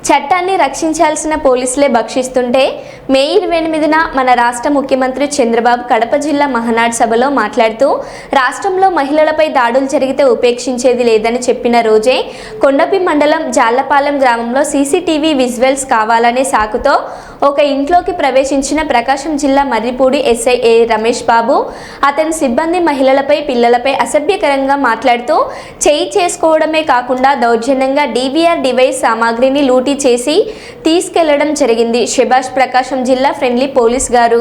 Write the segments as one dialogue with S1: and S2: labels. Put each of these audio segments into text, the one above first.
S1: చట్టాన్ని రక్షించాల్సిన పోలీసులే భక్షిస్తుంటే మే 28న మన రాష్ట్ర ముఖ్యమంత్రి చంద్రబాబు కడప జిల్లా మహానాడు సభలో మాట్లాడుతూ రాష్ట్రంలో మహిళలపై దాడులు జరిగితే ఉపేక్షించేది లేదని చెప్పిన రోజే కొండపి మండలం జాళ్లపాలెం గ్రామంలో సీసీటీవీ విజువల్స్ కావాలనే సాకుతో ఒక ఇంట్లోకి ప్రవేశించిన ప్రకాశం జిల్లా మర్రిపూడి ఎస్ఐ ఏ రమేష్ బాబు అతని సిబ్బంది మహిళలపై పిల్లలపై అసభ్యకరంగా మాట్లాడుతూ చేయి చేసుకోవడమే కాకుండా దౌర్జన్యంగా డీవీఆర్ డివైస్ సామాగ్రిని లూటీ చేసి తీసుకెళ్లడం జరిగింది. శభాష్ ప్రకాశం జిల్లా ఫ్రెండ్లీ పోలీస్ గారు.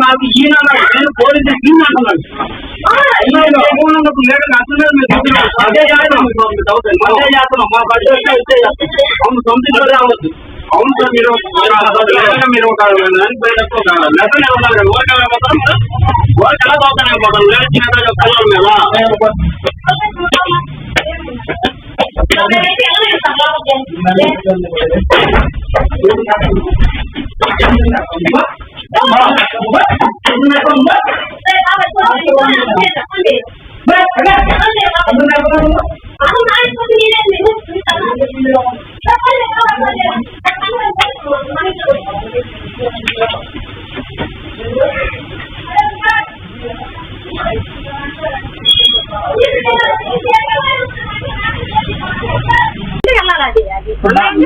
S2: నాకు ఈయన పోలీసు అంటున్నాడు. అదే చేస్తున్నాం మా బడ్జెట్ అవును సొంత అవ్వద్దు. అవును సార్ మీరు ఒక లెసన్ ఇవ్వాలి. ఓటు ఎలా పోతాం ఓటు ఎలా పోతాను చిన్న పిల్లల మీద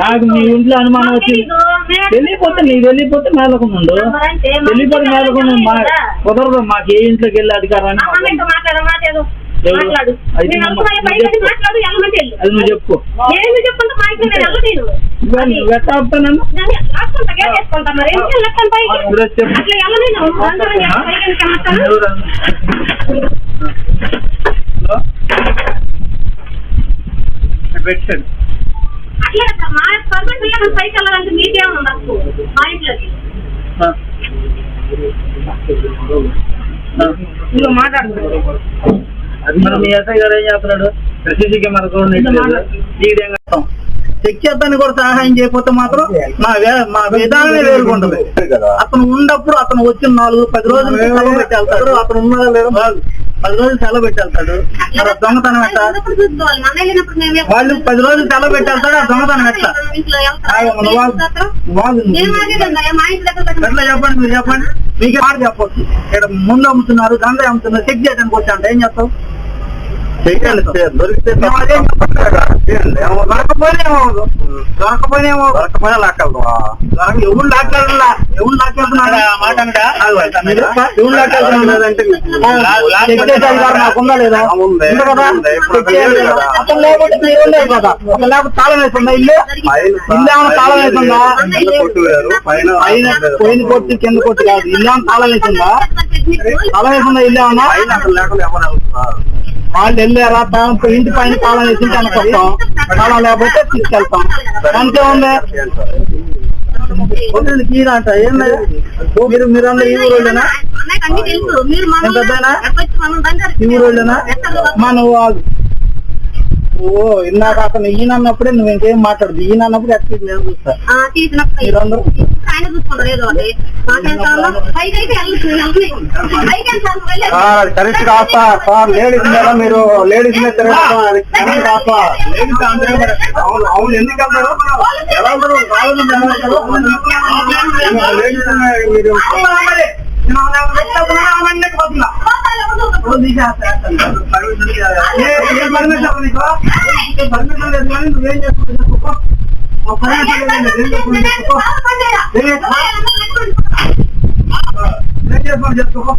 S3: నాకు మీ ఇంట్లో అనుమానం వచ్చింది. వెళ్ళిపోతే నీకు వెళ్ళిపోతే మేలకుండు వెళ్ళిపోతే మేలకుండా కుదరదు. మాకు ఏ ఇంట్లోకి వెళ్ళే అధికారాన్ని అది నువ్వు చెప్పు. ఎట్టాపుతానన్నా పెట్టాడు. అది మరి మీ ఎస్ఐ గారు ఏం చేస్తున్నాడు? సీసీ కెమెరా చెక్ చేద్దాన్ని కూడా సహాయం చేయకపోతే మాత్రం మా విధానమే వేరుకుంటది. అతను ఉన్నప్పుడు అతను వచ్చిన 4-10 రోజులు సెలవు పెట్టి వెళ్తాడు. అతను ఉన్నదా లేదా 10 రోజులు సెలవు పెట్టి వెళ్తాడు. దొంగతనం ఎట్లా? వాళ్ళు 10 రోజులు సెలవు పెట్టి వెళ్తాడు. ఆ దొంగతనం ఎట్లా? ఎట్లా చెప్పండి మీరు చెప్పండి. మీకే మాట చెప్పొచ్చు. ఇక్కడ ముందు అమ్ముతున్నారు, గంగా అమ్ముతున్నారు, చెక్ చేయడానికి వచ్చా ఏం చేస్తావు? దొరికిపోయినా లాక్కెళ్తాం. ఎవరు లాక్కెళ్తున్నా ఎవరు లాక్కెళ్తున్నాడు నాకుందా లేదా? అతను లేకపోతే మీరు ఉండేది కదా. అతను లేకపోతే తాళం వేస్తుందా? ఇల్లు ఏమైనా తాళం వేస్తుందా? పైన కొట్టి కింద కొట్టి కాదు. ఇల్లు ఏమైనా తాళం వేసిందా? తాళం వేసిందా? ఇల్లు ఏమన్నా వాళ్ళు వెళ్ళారా? ఇంటి పైన తాళం వేసి అనుకొస్తాం. తాళం లేకపోతే తీసుకెళ్తాం. అంతే ఉంది. కీరా అంట ఏం మీరందరూ ఈ ఊరోళ్ళేనా? ఈ ఊరోళ్ళేనా? నువ్వు ఇందాక అతను ఈయన అన్నప్పుడే నువ్వు ఇంకేం మాట్లాడదు. ఈయన అన్నప్పుడు ఎట్లా నేను చూస్తా. మీరందరూ కరెక్ట్ కాస్తా సార్. లేడీస్ మీద మీరు లేడీస్ మీద కరెక్ట్ కాస్తా. అవును ఎందుకు వెళ్తారు? ఎలా ఉంటారు? మీరు నువ్వేం చేసుకుంటున్నా? చేసుకో.